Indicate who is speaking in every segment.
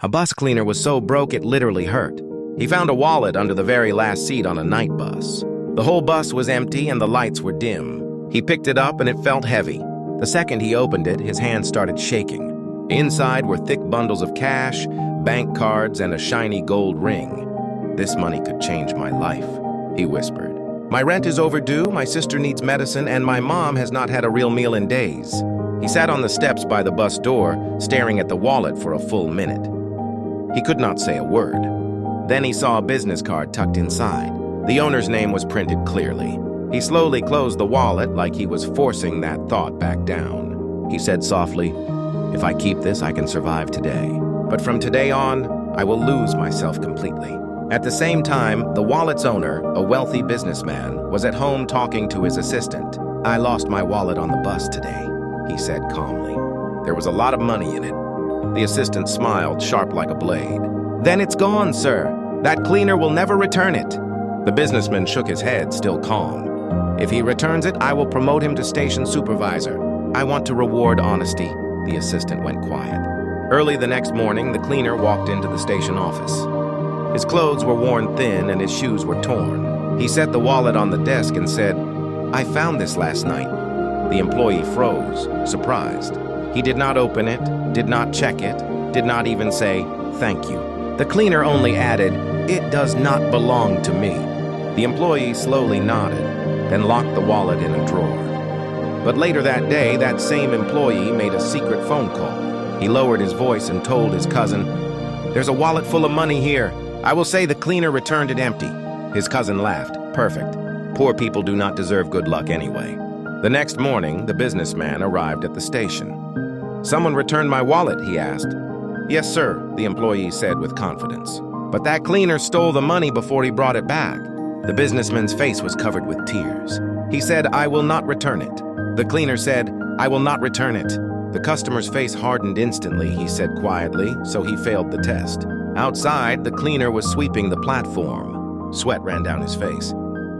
Speaker 1: A bus cleaner was so broke it literally hurt. He found a wallet under the very last seat on a night bus. The whole bus was empty and the lights were dim. He picked it up and it felt heavy. The second he opened it, his hands started shaking. Inside were thick bundles of cash, bank cards, and a shiny gold ring. "This money could change my life," he whispered. "My rent is overdue, my sister needs medicine, and my mom has not had a real meal in days." He sat on the steps by the bus door, staring at the wallet for a full minute. He could not say a word. Then he saw a business card tucked inside. The owner's name was printed clearly. He slowly closed the wallet like he was forcing that thought back down. He said softly, "If I keep this, I can survive today. But from today on, I will lose myself completely." At the same time, the wallet's owner, a wealthy businessman, was at home talking to his assistant. "I lost my wallet on the bus today," he said calmly. "There was a lot of money in it." The assistant smiled, sharp like a blade. "Then it's gone, sir. That cleaner will never return it." The businessman shook his head, still calm. "If he returns it, I will promote him to station supervisor. I want to reward honesty." The assistant went quiet. Early the next morning, the cleaner walked into the station office. His clothes were worn thin and his shoes were torn. He set the wallet on the desk and said, "I found this last night." The employee froze, surprised. He did not open it, did not check it, did not even say, "Thank you." The cleaner only added, "It does not belong to me." The employee slowly nodded, then locked the wallet in a drawer. But later that day, that same employee made a secret phone call. He lowered his voice and told his cousin, "There's a wallet full of money here. I will say the cleaner returned it empty." His cousin laughed. "Perfect. Poor people do not deserve good luck anyway." The next morning, the businessman arrived at the station. "Someone returned my wallet?" he asked. "Yes, sir," the employee said with confidence. "But that cleaner stole the money before he brought it back." The businessman's face was covered with tears. He said, "I will not return it." The cleaner said, "I will not return it." The customer's face hardened instantly, he said quietly, so he failed the test. Outside, the cleaner was sweeping the platform. Sweat ran down his face.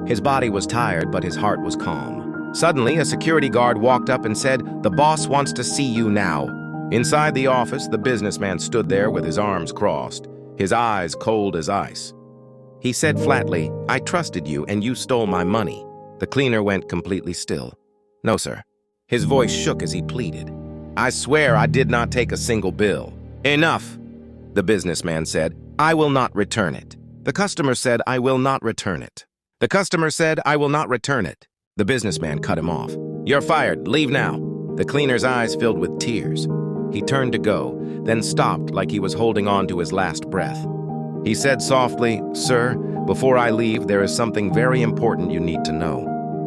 Speaker 1: His body was tired, but his heart was calm. Suddenly, a security guard walked up and said, "The boss wants to see you now." Inside the office, the businessman stood there with his arms crossed, his eyes cold as ice. He said flatly, "I trusted you and you stole my money." The cleaner went completely still. "No, sir." His voice shook as he pleaded. "I swear I did not take a single bill." "Enough," the businessman said. "I will not return it." The customer said, "I will not return it." The customer said, "I will not return it." The businessman cut him off. "You're fired. Leave now." The cleaner's eyes filled with tears. He turned to go, then stopped like he was holding on to his last breath. He said softly, "Sir, before I leave, there is something very important you need to know."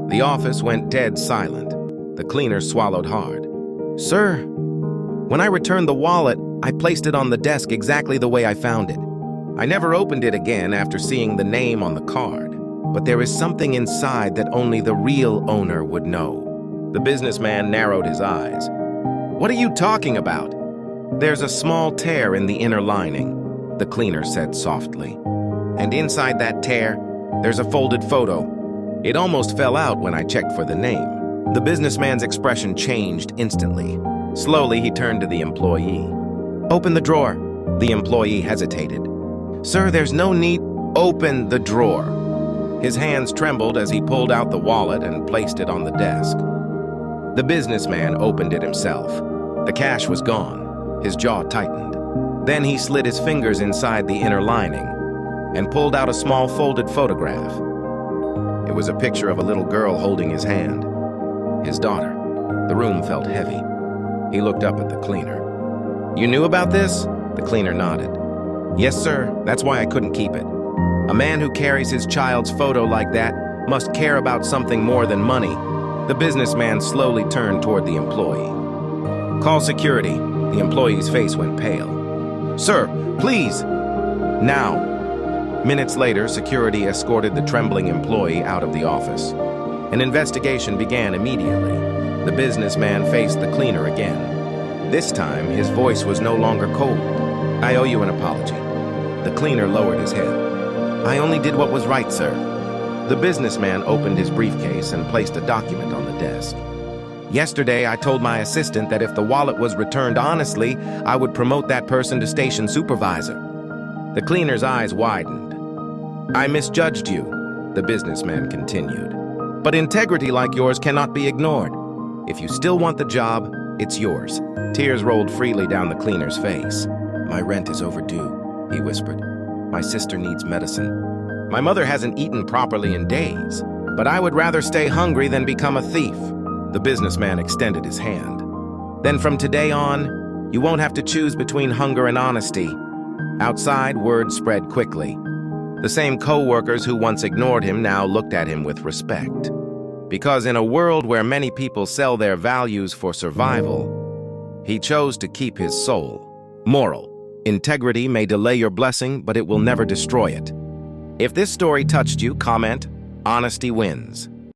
Speaker 1: The office went dead silent. The cleaner swallowed hard. "Sir, when I returned the wallet, I placed it on the desk exactly the way I found it. I never opened it again after seeing the name on the card. But there is something inside that only the real owner would know." The businessman narrowed his eyes. "What are you talking about?" "There's a small tear in the inner lining," the cleaner said softly. "And inside that tear, there's a folded photo. It almost fell out when I checked for the name." The businessman's expression changed instantly. Slowly, he turned to the employee. "Open the drawer." The employee hesitated. "Sir, there's no need." "Open the drawer." His hands trembled as he pulled out the wallet and placed it on the desk. The businessman opened it himself. The cash was gone. His jaw tightened. Then he slid his fingers inside the inner lining and pulled out a small folded photograph. It was a picture of a little girl holding his hand. His daughter. The room felt heavy. He looked up at the cleaner. "You knew about this?" The cleaner nodded. "Yes, sir. That's why I couldn't keep it. A man who carries his child's photo like that must care about something more than money." The businessman slowly turned toward the employee. "Call security." The employee's face went pale. "Sir, please!" "Now!" Minutes later, security escorted the trembling employee out of the office. An investigation began immediately. The businessman faced the cleaner again. This time, his voice was no longer cold. "I owe you an apology." The cleaner lowered his head. "I only did what was right, sir." The businessman opened his briefcase and placed a document on the desk. Yesterday, I told my assistant that if the wallet was returned honestly, I would promote that person to station supervisor. The cleaner's eyes widened. I misjudged you, the businessman continued. But integrity like yours cannot be ignored. If you still want the job, it's yours. Tears rolled freely down the cleaner's face. My rent is overdue, he whispered. My sister needs medicine. My mother hasn't eaten properly in days, but I would rather stay hungry than become a thief. The businessman extended his hand. Then from today on, you won't have to choose between hunger and honesty. Outside, word spread quickly. The same co-workers who once ignored him now looked at him with respect. Because in a world where many people sell their values for survival, he chose to keep his soul. Moral: integrity may delay your blessing, but it will never destroy it. If this story touched you, comment, "Honesty wins."